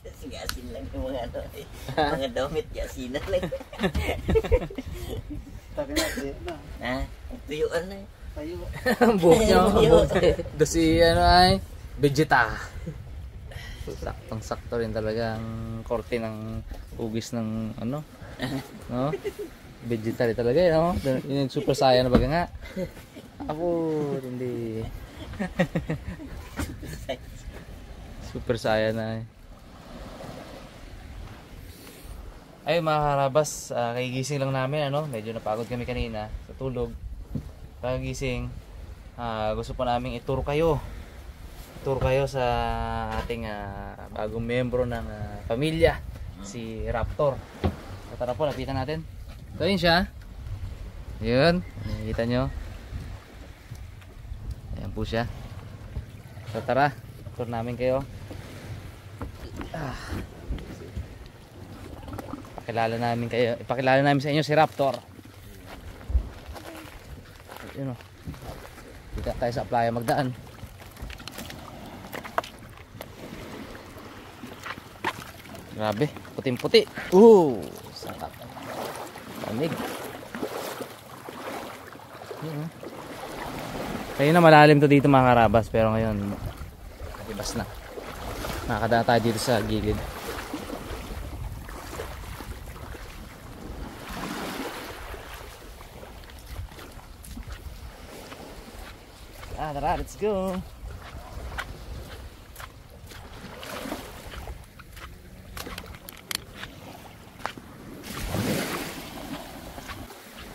Kasi asin lang yung mga ano eh. Mga damit, asinan lang. Sabi natin na. Ha? Tuyuan na eh. Tayo. Ang buhok niya. Doon si ano ay Vegeta. Saktong sakto rin talaga ang korte ng hugis ng ano. No? Vegeta rin talaga yun. No? Yung super saiyan na baga nga. Ako hindi. Super saiyan na eh. Ay mga karabas, kagigising lang namin ano, medyo napagod kami kanina sa tulog. Kagising, gusto pa namin ituro kayo sa ating bagong membro ng pamilya, si Raptor. So, tara po, lapitan natin. Ito yun siya. Yun, nakikita nyo. Ayan po siya. So tara, tour namin kayo. Ipakilala namin sa inyo si Raptor. Yun o. Dito tayo sa playa magdaan. Grabe, puting-puti. Sarap. Lamig. Kaya na malalim to dito mga karabas, pero ngayon ibas na. Nakakadaan tayo dito sa gilid. Tara, let's go.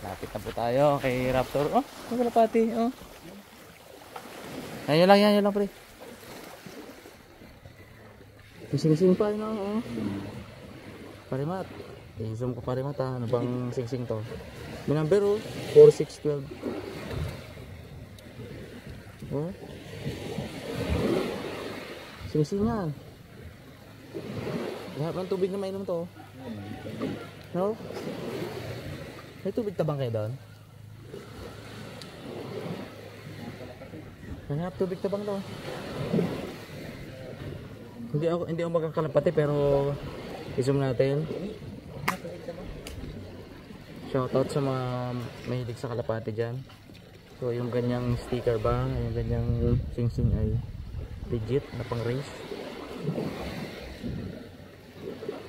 Lapit na po tayo kay Raptor. Oh, kalapati. Oh. Yan lang pre. Sing-sing pa yun. Oh. Parimat. I-zoom ko parimat ha. Ano bang sing-sing to? May number oh. 4612. Oh. Sing-sing yan. Lahat ng tubig na mainom to. No? May tubig tabang kayo doon? Hanap tubig tabang to. Hindi ako magkakalapati pero i-zoom natin. Shoutout sa mga mahilig sa kalapati dyan. So yung ganyang sticker ba, yung ganyang sing-sing ay legit na pang race.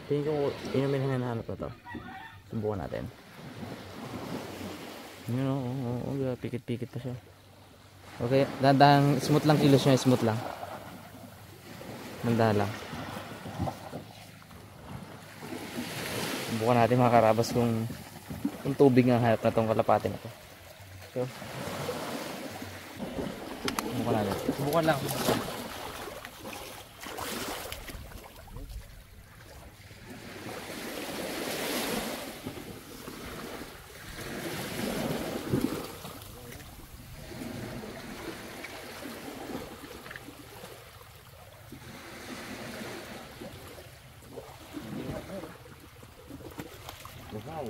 Tingin ko yun yung hinahanap na to. Subukan natin. Yun o, pikit-pikit pa siya. Okay, dahan-dahan, smooth lang kilos niya, smooth lang. Dahan lang. Subukan natin mga karabas kung tubig ang hanap na tong kalapati na to. So, subukan lang. Wow.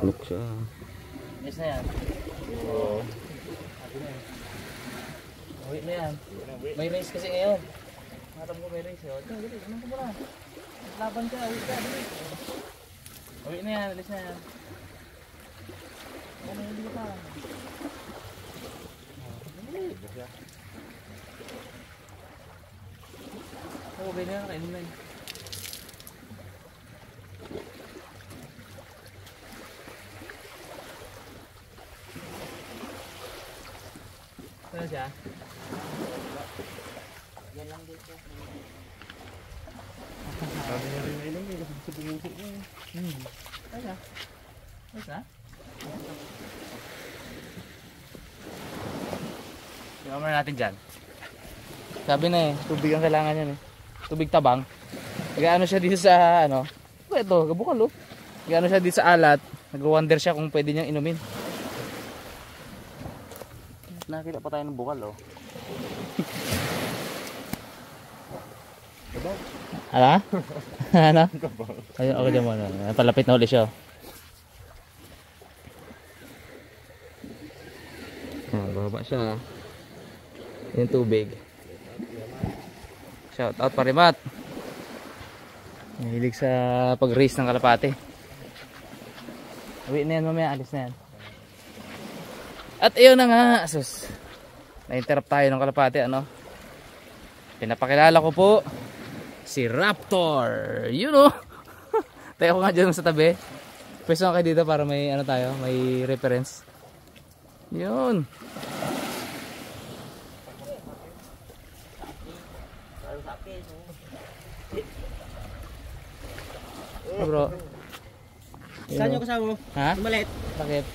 Look siya. Yes na yan. Oo. Uwi na yan. May race kasi ngayon. Natap ko may race. Dali, anong ko muna? Laban ka, uwi ka. Uwi na yan, alis na yan. Ano hindi ka pa? Oo, uwi na yan. Kainin na yun. Ano siya? Yan lang dito. Sabi niya rin ngayon eh, kasi sa bumuko ko eh. Ano siya? Ano siya? Tingnan muna natin dyan. Sabi na eh, tubig ang kailangan yan eh. Tubig tabang. Gaano siya dito sa ano? Ito, gabukal oh. Gaano siya dito sa alat. Nag-wonder siya kung pwede niyang inumin. Nakakita pa tayo ng bukal oh. Hala? Ano? Ayun, ako dyan muna. Palapit na ulit siya. Bababa siya. Yung tubig. Shout out Parimat. Mahilig sa pag-race ng kalapate. Uwi na yan mamaya, alis na yan. At ayun na nga, sus. Na-interrupt tayo ng kalapate, ano? Pinapakilala ko po si Raptor. You know. Tayo ko nga dyan sa tabi. Pwesto nga kayo dito para may ano tayo, may reference. Yun. Bro. Saan yung kasama mo? Ha? Yung maliit. Bakit?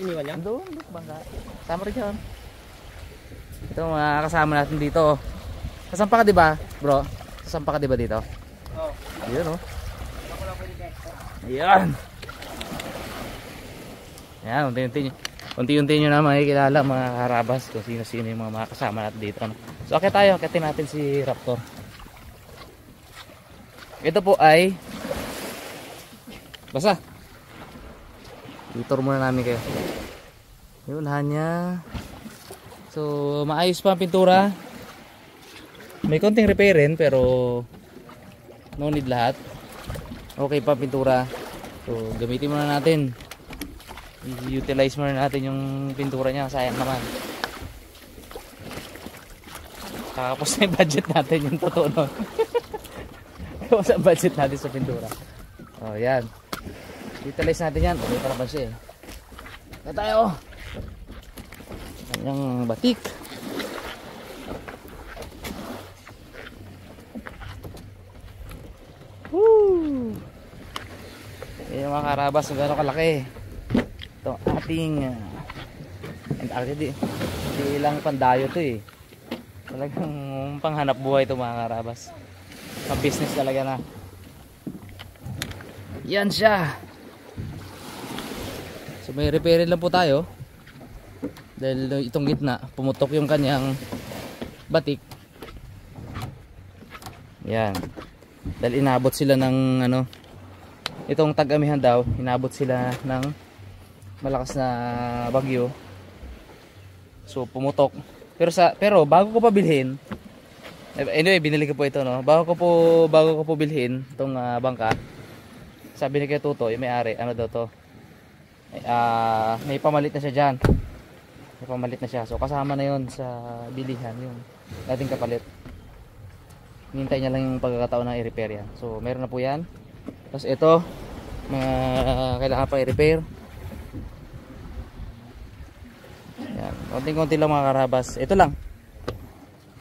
Iniwan niya? Doon, bangga. Sama rin dyan. Ito mga kasama natin dito. Kasampa ka diba, bro? Kasampa ka diba dito? Oo. Ayan oh. Ayan. Ayan, unti-unti nyo na makikilala mga karabas kung sino-sino yung mga kasama natin dito. Ano? So akit tayo, akitin natin si Raptor. Ito po ay basa. Tutor muna namin kayo. Yun, hanya. So, maayos pa ang pintura. May konting repairin pero no need lahat. Okay pa ang pintura. So, gamitin muna natin. I-utilize muna natin yung pintura niya. Sayang naman. Kakapos na yung budget natin yung totoo nun. Kakapos ang budget natin sa pintura. Oh, yan. Utilize natin yan. Okay pa naman siya eh. Na tayo. Kanyang batik. Woo! Yung mga karabas kung gano'ng kalaki. Ito ating and actually di ilang pandayo to eh. Talagang panghanap buhay ito mga karabas. Mga business talaga na. Yan siya. So may repairin lang po tayo. Dahil itong gitna pumutok yung kanyang batik. Yan. Dahil inabot sila ng ano, itong tag-amihan daw, inabot sila ng malakas na bagyo. So pumutok. Pero bago ko pa bilhin, anyway, binili ko po ito, no. Bago ko po bilhin itong bangka. Sabi ni Kuya Tuto, yung may-ari, ano daw to? May pamalit na siya diyan. May pamalit na siya. So kasama na 'yon sa bilihan yung dating kapalit. Hintay niya lang yung pagkakataon na i-repair yan. So meron na po yan. Tapos ito, mga kailangan pa i-repair. Yan, konting-konti lang mga karabas. Ito lang.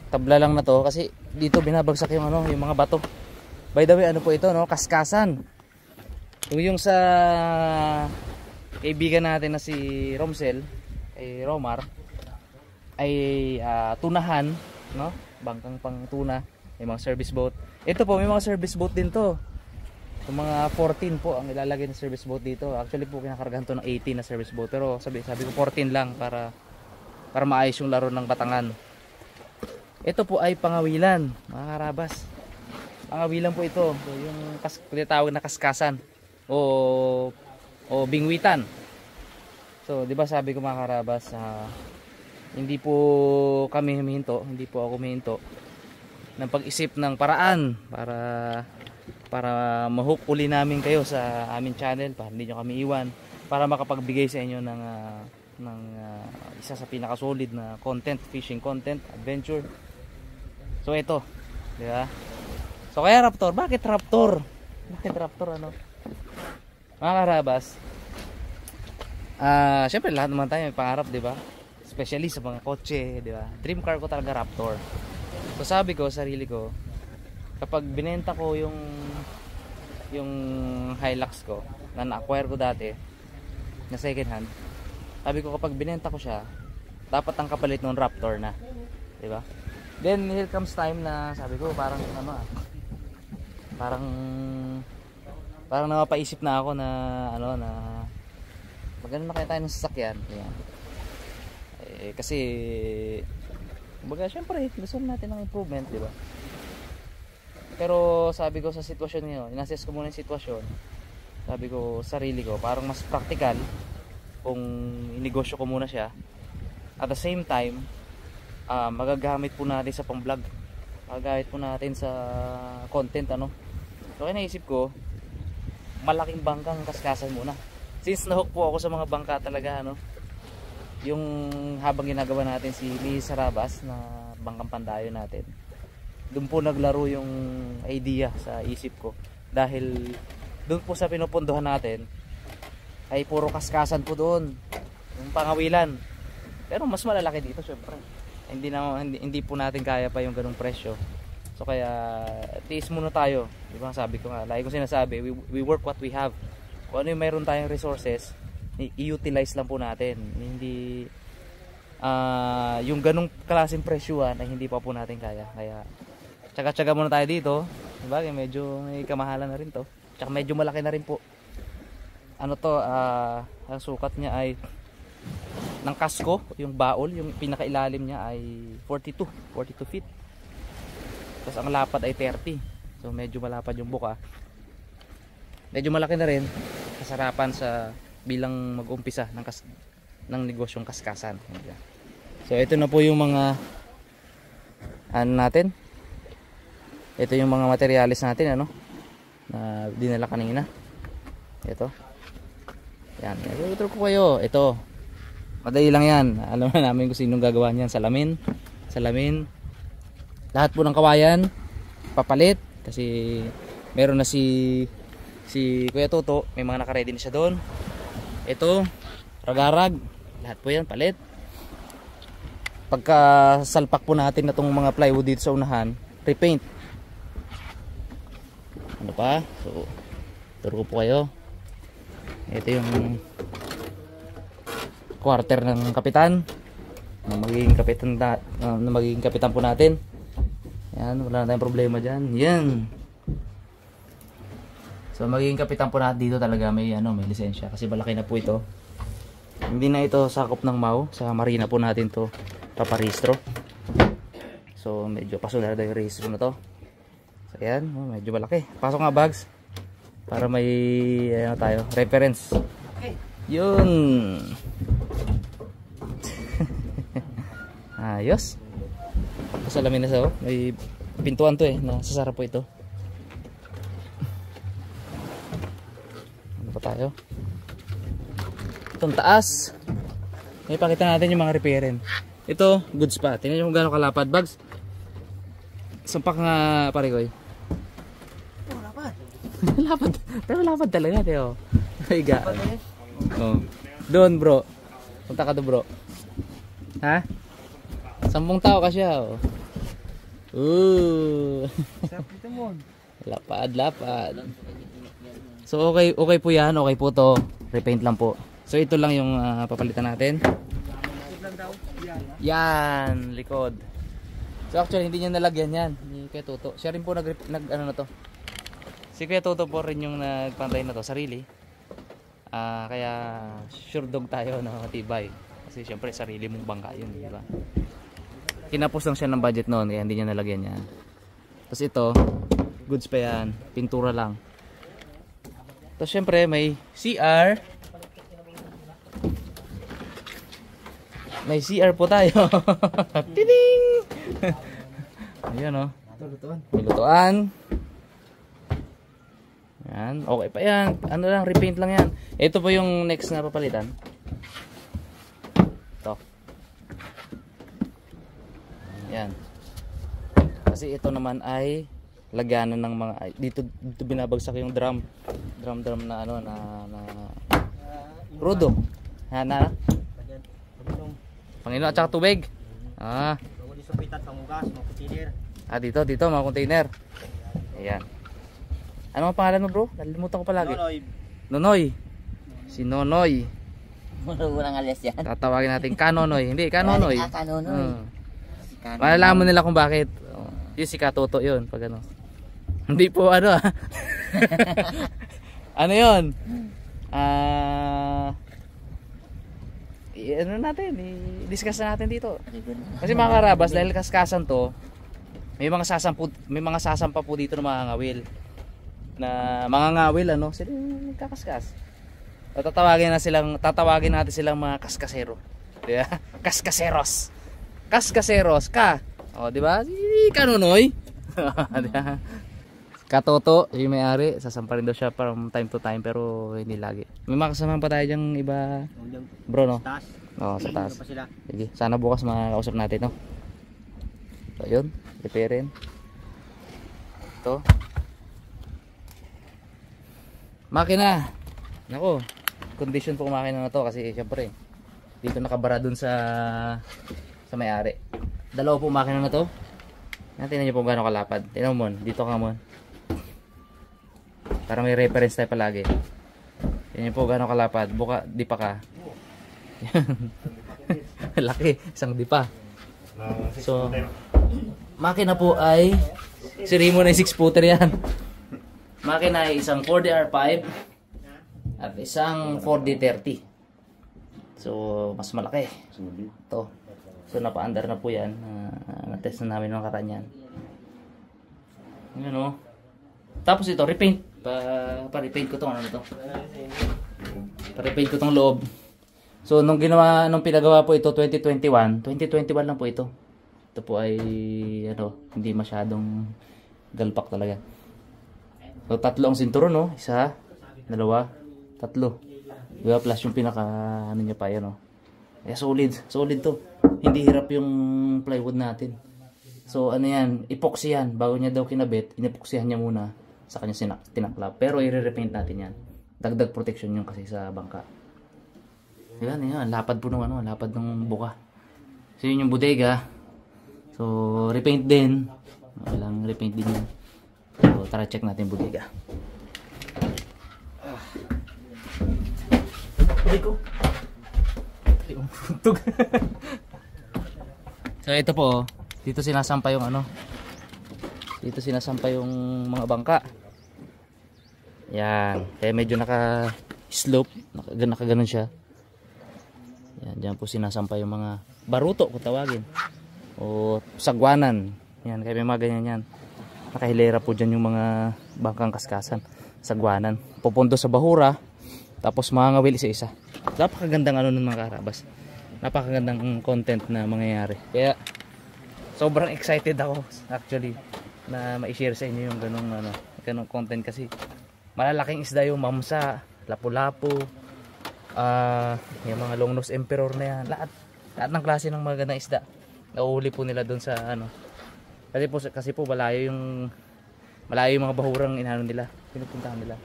Tabla lang na to kasi dito binabagsak yung ano, yung mga bato. By the way, ano po ito, no? Kaskasan. Yung sa kaibigan natin na si Romsel, ay Romar, ay tunahan, no? Bangkang pang tuna. May mga service boat. Ito po, may mga service boat din to. Yung mga 14 po ang ilalagay na service boat dito. Actually po kinakargahan to ng 18 na service boat. Pero sabi ko 14 lang para maayos yung laro ng Batangan. Ito po ay pangawilan, mga karabas. Pangawilan po ito. So, yung tinatawag na kaskasan o bingwitan. So, 'di ba sabi ko mga karabas, hindi po kami humihinto, hindi po ako humihinto ng pag-isip ng paraan para ma-hook uli namin kayo sa aming channel, para hindi nyo kami iwan, para makapagbigay sa inyo ng isa sa pinakasolid na content, fishing content, adventure. So ito, di ba? So kaya Raptor, bakit Raptor? Bakit Raptor ano? Mga karabas, syempre lahat naman tayo may pangarap, di ba? Especially sa mga kotse, di ba? Dream car ko talaga Raptor. So sabi ko, sarili ko, kapag binenta ko yung Hilux ko na na-acquire ko dati na second hand, sabi ko kapag binenta ko siya, dapat ang kapalit ng Raptor na, di ba? Then here comes time na sabi ko parang ano parang napapaisip na ako na ano na magano na kaya tayo ng sasakyan, diba? Kasi kumbaga syempre gusto natin ng improvement, di ba? Pero sabi ko sa sitwasyon niyo, inassess ko muna yung sitwasyon. Sabi ko sarili ko, parang mas practical kung inegosyo ko muna siya. At the same time, magagamit po natin sa pang-vlog. Magagamit po natin sa content ano. So kaya naisip ko, malaking bangkang kaskasan muna. Since nahook po ako sa mga bangka talaga ano. Yung habang ginagawa natin si Lee Sarabas na bangkang pandayo natin. Doon po naglaro yung idea sa isip ko. Dahil doon po sa pinupunduhan natin ay puro kaskasan po doon. Yung pangawilan. Pero mas malalaki dito syempre. Hindi po natin kaya pa yung ganung presyo. So kaya tiis muna tayo. Diba sabi ko nga, lagi ko sinasabi, we work what we have. Kung ano yung mayroon tayong resources, i-utilize lang po natin. Hindi yung ganung klaseng presyuhan ay hindi pa po natin kaya. Kaya tsaga-tsaga muna tayo dito. Diba? Medyo may kamahalan na rin to. Tsaka medyo malaki na rin po. Ano to, ang sukat niya ay ng kasko, yung baol, yung pinakailalim niya ay 42 feet. Tapos ang lapad ay 30. So medyo malapad yung buka. Medyo malaki na rin. Kasarapan sa bilang mag-umpisa ng negosyong kaskasan. So ito na po yung mga ano natin. Ito yung mga materialis natin ano na dinala kanina. Ito. Yan, ito ko kayo. Ito. Madali lang 'yan. Alam na namin kung sinong gagawa niyan. Salamin. Lahat po ng kawayan papalit kasi meron na si Kuya Toto, may mga naka-ready na siya doon. Ito, ragarag. Lahat po 'yan palit. Pagka salpak po natin na tong mga plywood dito sa unahan, repaint. Ano pa? So, turo ko po kayo. Ito yung quarter ng kapitan. Na magiging kapitan po natin. Yan, wala na tayong problema diyan. Yan. So magiging kapitan po natin dito talaga may lisensya kasi malaki na po ito. Hindi na ito sakop ng MAU, sa marina po natin to paparehistro. So medyo pasunod yung rehistro na to. So ayan, medyo malaki. Pasok nga bags para may tayo, reference. Yun. Ayos. Pasalamin na sa may pintuan to nasasara po ito. Ano pa tayo? Itong taas. May pakita natin yung mga repairin. Ito, goods pa. Tingnan nyo kung gaano kalapad bags. Sumpak nga pare ko lapad. Lapad. Pero lapad talaga Teo. Higa. Oh. Doon bro. Punta ka doon bro. Ha? 10 tao kasi oh. Lapad. So okay po yan. Okay po to. Repaint lang po. So ito lang yung papalitan natin. Yan, likod. So actually hindi niya nalagyan yan. Ni Kuya Toto. Siya rin po nag ano na to. Si Kuya Toto po rin yung nagpantay na to, sarili. Kaya sure dog tayo na matibay. Kasi syempre sarili mong bangka yun, di ba? Kinapos lang siya ng budget noon kaya hindi niya nalagyan yan. Tapos ito, goods pa yan, pintura lang. Tapos syempre may CR. May CR po tayo. Tiding! Ayan o. May lutuan. Yan. Okay pa yan. Ano lang, repaint lang yan. Ito po yung next na papalitan. Ito. Yan. Kasi ito naman ay lagyanan ng mga dito binabagsak yung drum na ano na rudo. Na Panginoon at saka tubig. Dito mga container. Ayan. Ano ang pangalan mo bro? Nalimutan ko palagi. Nonoy. Si Nonoy. Walang alias yan. Tatawagin natin Kanonoy. Hindi, Kanonoy. Kanonoy. Malalaman nila kung bakit. Yung si Katoto yun. Pag ano. Hindi po ano ano yun? Ano natin, i-discuss na natin dito. Kasi mga karabas, dahil kaskasan to, may mga sasampa po dito ng mga ngawil. Na mga ngawil ano, sila kakaskas. O tatawagin natin silang mga kaskasero. Di ba? Kaskaseros. Kaskaseros ka. O di ba? Kanunoy. Di ba? Katoto, yung may-ari, sasampa rin daw siya from time to time pero hindi lagi. May makasama pa tayo dyang iba, bro, no? Taas. Oo, sa taas. Pa sila. Sige, sana bukas makakausap natin, no? So, yun, repairin. Ito. Makina. Nako, condition po makina na to kasi syempre dito nakabara dun sa may-ari. Dalawa po makina na to. Tingnan niyo po gaano kalapad. Tingnan mo, dito ka mo. Para may reference tayo palagi. Tingnan niyo po gaano kalapad. Buka, di pa ka. Laki, isang di pa. So, makina po ay Sirimo na 6 footer yan. Makina ay isang 4DR5 at isang 4D30. So, mas malaki. Ito. So, napa-under na po yan. Na-test na namin ng karanyan. Yan o. Tapos ito, repaint. Pa-repaint ko itong ano to. Pa-repaint ko itong loob. So, nung pinagawa po ito, 2021 lang po ito. Ito po ay, hindi masyadong galpak talaga. So, 3 ang sinturon, no? 1, 2, 3. Diba? Plus yung pinaka, niya pa, yan, no? Kaya solid to. Hindi hirap yung plywood natin. So, yan, epoxy yan. Bago niya daw kinabit, inepoxyhan niya muna sa kanya tinaklap. Pero, i-repaint natin yan. Dagdag protection yung kasi sa bangka. Yan, lapad po ng lapad ng buka. So, yun yung bodega. So, repaint din. Walang repaint din yan. So, tara check natin bodega. Ko. So, ito po, dito sinasampa yung dito sinasampa yung mga bangka. Yan. Kaya medyo naka-slope, naka-ganon siya. Yan, diyan po sinasampa yung mga baruto kung tawagin. O sagwanan. Yan, kaya may mga ganyan yan. Nakahilera po dyan yung mga bangkang kaskasan. Sagwanan. Pupunto sa bahura. Tapos mga ngawil isa-isa. Napakagandang ng mga karabas. Napakagandang content na mangyayari. Kaya sobrang excited ako actually na ma-share sa inyo yung ganung content kasi malalaking isda yung mamsa, lapu-lapu, yung mga long nose emperor na yan. Lahat ng klase ng mga gandang isda. Nauhuli po nila doon sa kasi po malayo yung mga bahurang nila, pinupuntahan nila.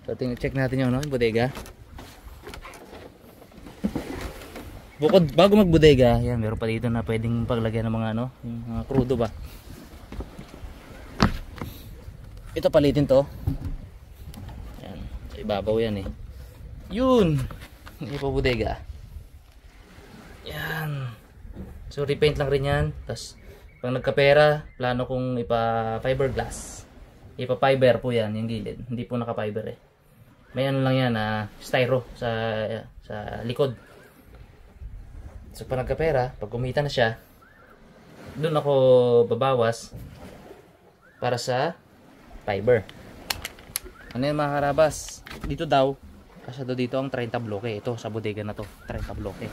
So check natin yung bodega. Bago magbodega, yan meron pa dito na pwedeng paglagyan ng mga yung mga crudo ba. Ito palitin to. Yan, ibabaw yan eh. Yun. Hindi pa bodega. Yan. So repaint lang rin yan. Tapos pag nagkapera, plano kong ipa-fiberglass. Ipa-fiber po yan, yung gilid. Hindi po naka-fiber eh. May lang yan styro sa likod. So pag nagkapera, pag kumita na siya, doon ako babawas para sa fiber. Ano yan mga karabas? Dito daw, kasi dito ang 30 bloke. Ito sa bodega na to, 30 bloke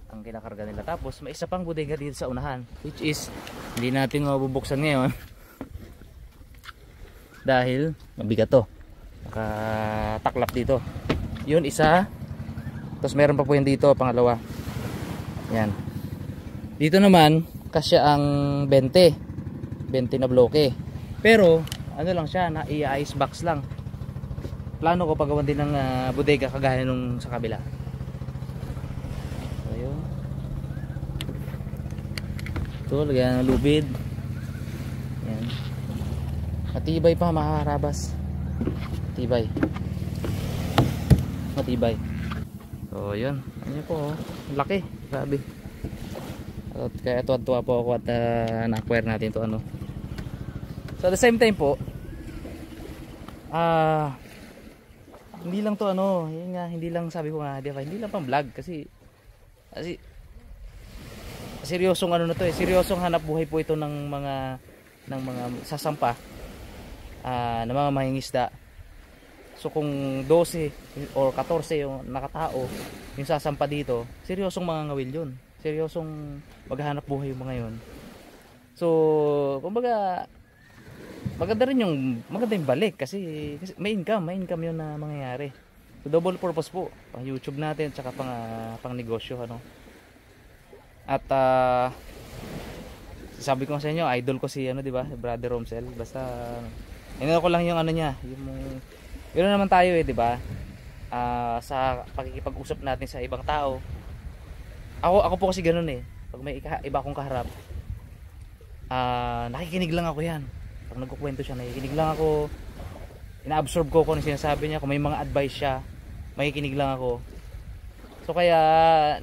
ang kinakarga nila. Tapos may isa pang bodega dito sa unahan, which is hindi natin mabubuksan ngayon dahil mabigat to. Nakataklap dito. Yun isa. Tapos meron pa po yan dito, pangalawa. Yan. Dito naman kasya ang 20 na bloke. Pero lang siya, i-ice box lang. Plano ko paggawan din ng bodega kagaya nung sa kabila. So yun. Ito, lagyan ng lubid. Yan. Matibay pa mga karabas. Matibay. So yun. Ano po, laki. Grabe. At kaya tuwa po ako at na-acquire natin ito So at the same time po, hindi lang to yun nga, hindi lang sabi ko nga, hindi lang pang vlog kasi seryosong ano na to eh, seryosong hanap buhay po ito ng mga sasampa ng mga mangingisda. So kung 12 or 14 yung nakatao yung sasampa dito, seryosong mga ngawil yun, seryosong maghahanap buhay yung mga yun. So kumbaga maganda yung balik kasi may income yun na mangyayari. So double purpose po, pang YouTube natin tsaka pang negosyo ano. At sabi ko sa inyo, idol ko si ano, di ba? Brother Romsel. Basta ko lang yung ano niya, yung yun naman tayo eh, di ba? Sa pakikipag-usap natin sa ibang tao. Ako po kasi ganoon eh. Pag may iba akong kaharap, nakikinig lang ako yan. Pag nagkukwento siya, nakikinig lang ako. Ina-absorb ko kung ano sinasabi niya. Kung may mga advice siya, makikinig lang ako. So kaya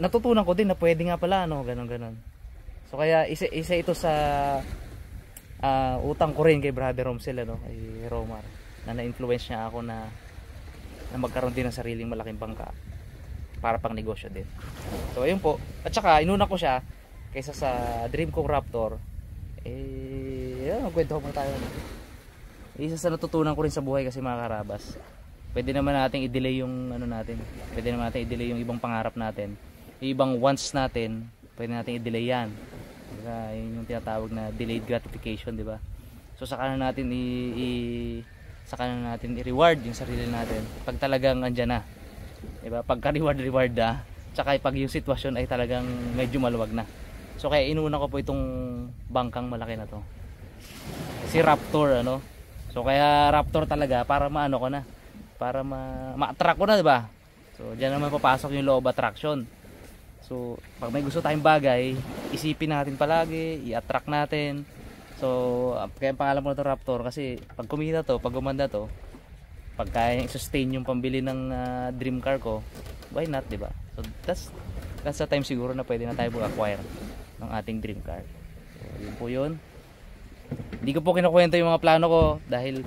natutunan ko din na pwede nga pala ano, ganun. So kaya isa ito sa utang ko rin kay Brother Romsel ano, kay Romar, na na-influence niya ako na magkaroon din ng sariling malaking bangka para pang negosyo din. So ayun po. At saka inuna ko siya kaysa sa Dream Kong Raptor. Magkwento mo tayo. Isa sa natutunan ko rin sa buhay kasi mga karabas, pwede naman nating i-delay yung ano natin. Pwede naman natin i-delay yung ibang pangarap natin. Yung ibang wants natin, pwede natin i-delay yan. Diba? Yun yung tinatawag na delayed gratification, di ba? So saka na natin i-reward yung sarili natin pag talagang andyan na. Diba? Pagka reward na, tsaka pag yung sitwasyon ay talagang medyo maluwag na. So kaya inuna ko po itong bangkang malaki na to. Si Raptor ano. So kaya Raptor talaga para maano ko na. Para ma-attract ko na, diba? So diyan naman papasok yung law of attraction. So pag may gusto tayong bagay, isipin natin palagi, i-attract natin. So kaya pangalan ko na to Raptor kasi pag kumita to, pag gumanda to, pag kaya i-sustain yung pambili ng dream car ko, why not, diba? So that's the time siguro na pwede na tayo mag-acquire ng ating dream car. So yun po yun. Hindi ko po kinukwento yung mga plano ko dahil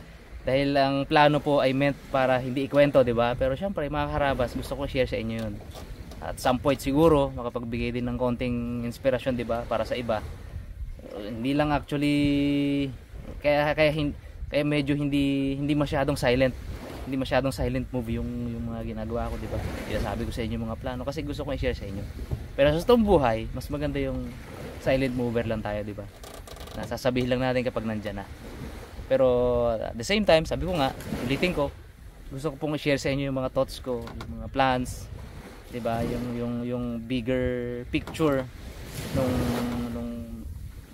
ang plano po ay meant para hindi ikwento, di ba? Pero syempre mga karabas, gusto ko share sa inyo yun. At some point siguro makapagbigay din ng konting inspirasyon, di ba? Para sa iba. Hindi lang actually kaya medyo hindi masyadong silent. Hindi masyadong silent movie yung mga ginagawa ko, di ba? Sinasabi ko sa inyo yung mga plano kasi gusto ko i-share sa inyo. Pero sa totoong buhay, mas maganda yung silent mover lang tayo, di ba? Nasasabihin lang natin kapag nandyan na. Pero at the same time, sabi ko nga, ulitin ko, gusto ko pong i-share sa inyo yung mga thoughts ko, yung mga plans, 'di ba? Yung bigger picture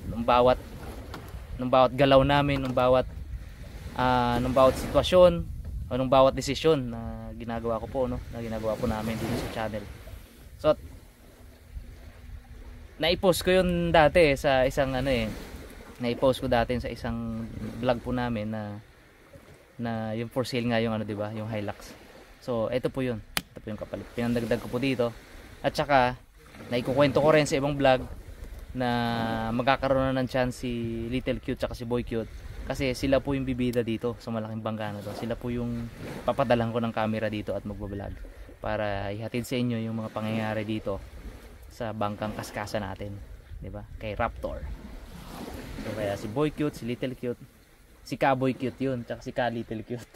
nung bawat galaw namin, nung bawat sitwasyon o nung bawat desisyon na ginagawa ko po, no? Na ginagawa po namin dito sa channel. So na-post ko yun dati sa isang na-post ko dati sa isang vlog po namin na yung for sale nga yung di ba, yung Hilux. So ito po yun, ito po yung kapalit, pinandagdag ko po dito. At saka naikukwento ko rin sa ibang vlog na magkakaroon na ng chance si Little Cute at si Boy Cute kasi sila po yung bibida dito sa malaking bangka na to. Sila po yung papadalan ko ng camera dito at magbablog para ihatid sa inyo yung mga pangyayari dito sa bangkang kaskasa natin, di ba? Kay Raptor. So kaya si Boy Cute, si Little Cute, si Ka-Boy Cute yun, tsaka si Ka-Little Cute.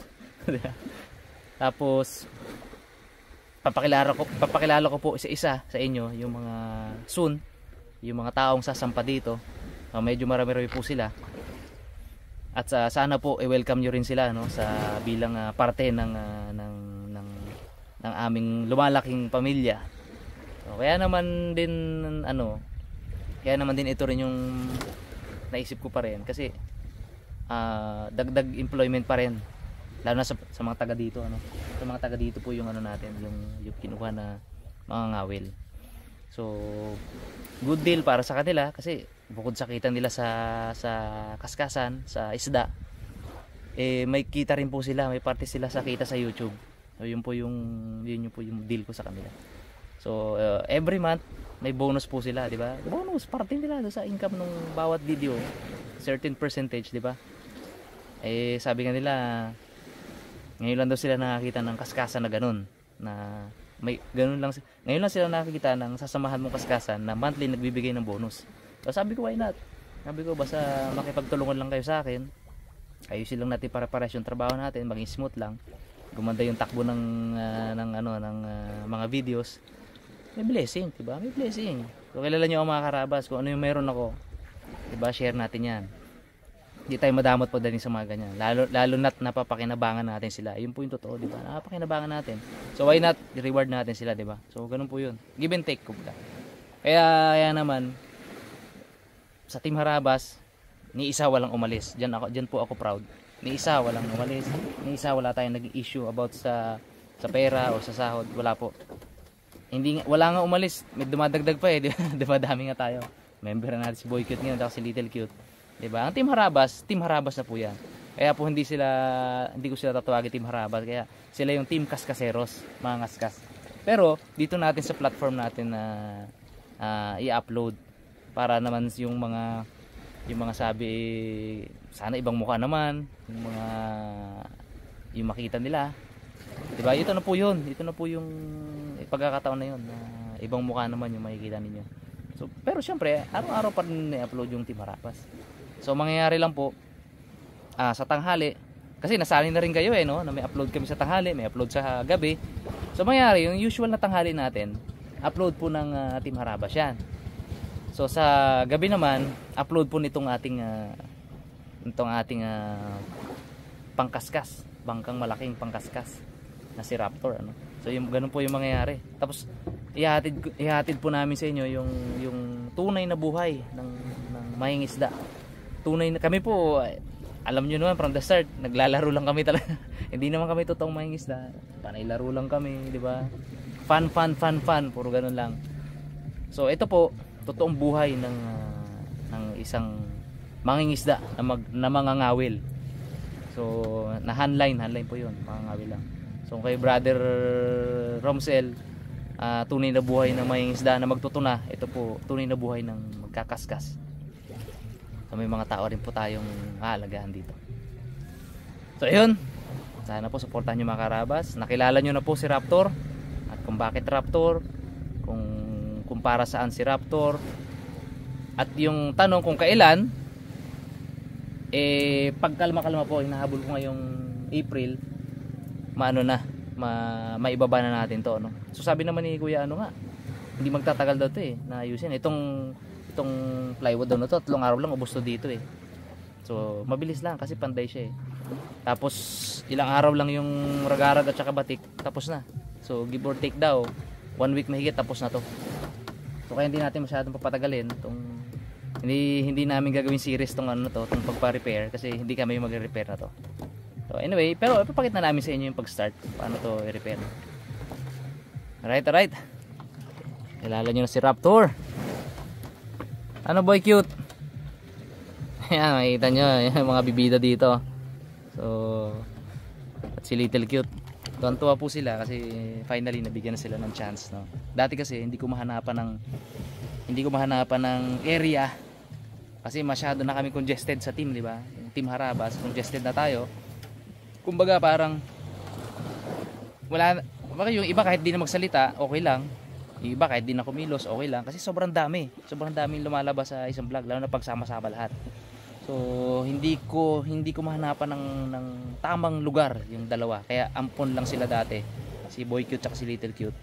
Tapos papakilala ko po isa-isa sa inyo yung mga soon, yung mga taong sasampa dito. Medyo marami-rami po sila. At sana po i-welcome nyo rin sila, no, sa bilang parte ng aming lumalaking pamilya. So, kaya naman din ito rin yung naisip ko pa rin kasi dagdag employment pa rin lalo na sa mga taga dito, sa mga taga dito po yung natin, yung kinuha na mga ngawil. So good deal para sa kanila kasi bukod sa kita nila sa kaskasan, sa isda, may kita rin po sila, may parte sila sa kita sa YouTube. So yun po yung deal ko sa kanila. So every month may bonus po sila, di ba? Bonus parte nila sa income ng bawat video, certain percentage, di ba? Sabi nga nila ngayon lang daw sila nakakita ng kaskasan na ganun, na May ganun lang. Ngayon lang sila nakikita ng sasamahan mong kaskasan na monthly nagbibigay ng bonus. So sabi ko, why not? Sabi ko, basta makipagtulungan lang kayo sa akin. Ayusin lang natin para-pares yung trabaho natin, maging smooth lang. Gumanda yung takbo ng mga videos. May blessing, 'di ba? May blessing. So kilala niyo ako mga karabas, kung ano yung meron ako. 'Di ba? Share natin 'yan. Hindi tayo madamot pagdating sa mga ganyan. Lalo na't napapakinabangan natin sila. Yun po yung totoo, 'di ba? Napapakinabangan natin. So why not reward natin sila, 'di ba? So ganun po 'yun. Give and take ko ba. Kaya naman sa Team Harabas, ni isa walang umalis. Diyan po ako proud. Ni isa walang umalis. Ni isa wala tayong naging issue about sa pera o sa sahod. Wala po. Wala nga umalis. May dumadagdag pa eh. Di ba? Dami nga tayo. Member na natin si Boy Cute ngayon at si Little Cute. Di ba? Ang Team Harabas na po yan. Kaya po hindi ko sila tatawagin Team Harabas. Kaya sila yung Team Kaskaseros, mga ngaskas. Pero dito natin sa platform natin na i-upload para naman yung mga sabi sana ibang mukha naman, yung makita nila. Diba? Ito na po yung pagkakataon na yun na ibang mukha naman yung makikita ninyo. So, pero syempre araw-araw pa rin i-upload yung Team Harabas. So mangyayari lang po sa tanghali, kasi nasanay na rin kayo no, na may upload kami sa tanghali, may upload sa gabi. So mangyayari yung usual na tanghali natin, upload po ng Team Harabas yan. So sa gabi naman, upload po nitong ating pangkaskas, bangkang malaking pangkaskas na si Raptor, ano. So yung ganun po yung mangyayari. Tapos ihatid po namin sa inyo yung tunay na buhay ng mangingisda. Tunay na kami po, alam niyo naman from the start, naglalaro lang kami talaga. Hindi naman kami totoong mangingisda. Panay laro lang kami, di ba? Fun, puro ganun lang. So ito po totoong buhay ng isang mangingisda na mangangawil. So na handline po 'yun, mangangawil lang. So kay Brother Romsel, tunay na buhay ng mangingisda na magtutuna. Ito po tunay na buhay ng magkakaskas. So may mga tao rin po tayong aalagaan dito. So ayun, sana po suportahan niyo mga Karabas. Nakilala niyo na po si Raptor at kung bakit Raptor, kung para saan si Raptor, at yung tanong kung kailan, pagkalma-kalma po, hinahabol ko ngayong April, maibaba na natin to, no? So sabi naman ni Kuya hindi magtatagal daw to na ayusin itong plywood daw na to, 3 araw lang ubos to dito so mabilis lang kasi panday siya tapos ilang araw lang yung ragarag at saka batik, tapos na. So give or take daw 1 week mahigit, tapos na to. So kaya hindi natin masyadong papatagalin hindi namin gagawin series tong pagpa-repair kasi hindi kami yung magre-repair na to. So anyway, pero ipapakita namin sa inyo yung pag-start paano to i-repair. Alright. Kilala nyo na si Raptor. Ano Boy Cute? Ayan, makikita nyo yung mga bibida dito. So at si Little Cute, tuwa po sila kasi finally nabigyan na sila ng chance, no? Dati kasi hindi ko mahanapan ng area kasi masyado na kami congested sa team, di ba? Yung Team Harabas, congested na tayo. Kumbaga parang yung iba kahit di na magsalita, okay lang. Yung iba kahit di na kumilos, okay lang kasi sobrang daming lumalabas sa isang vlog, lalo na pagsama-sama lahat. So hindi ko mahanapan ng tamang lugar yung dalawa. Kaya ampon lang sila dati, si Boy Cute at si Little Cute.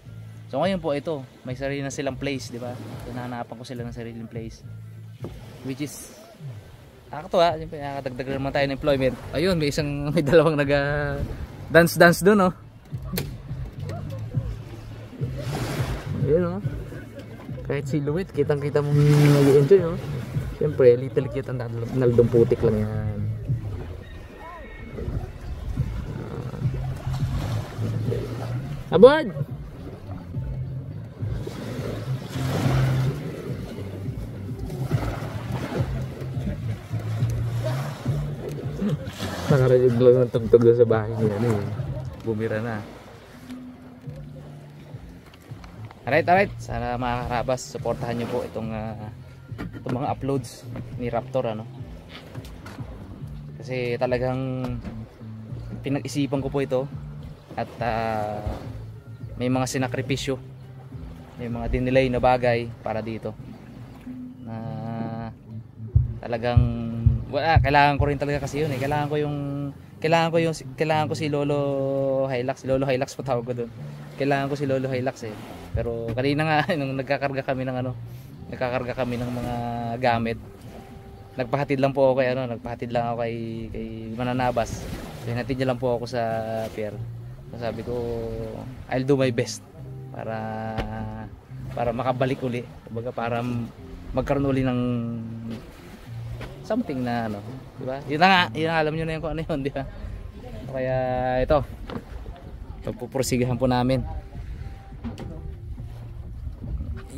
So ngayon po ito, may sarili na silang place, di ba? So nahanapan ko sila ng sariling place, which is nakakatuwa. Siyempre nakakadagdag naman tayo ng employment. Ayun, may dalawang dance doon, no? Ayun, no? Kahit silhouette, kitang-kita mo nag-enjoy, no? Siyempre, Little Cute ang naldong putik lang yan. Aboard! Nakarinig lang ng tugtog sa bahay niya. Bumira na. Alright. Sana mga Karabas, supportahan niyo po itong mga uploads ni Raptor, ano. Kasi talagang pinag-isipan ko po ito at may mga sinakripisyo, may mga dinelay na bagay para dito na talagang kailangan ko rin talaga kasi yun eh. Kailangan ko si Lolo Hilux pa tawag ko doon. Kailangan ko si Lolo Hilux eh. Pero kanina nga nung nagkakarga kami ng mga gamit, nagpahatid lang po ako kay Mananabas. Hinatid niya lang po ako sa pier. So sabi ko, I'll do my best para makabalik uli. Kumbaga para magkaroon uli ng something na ano, di ba? Yun na alam niyo na yung kung ano yun, di ba? Kaya ito, pagpuprosigahan po namin.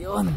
Yun.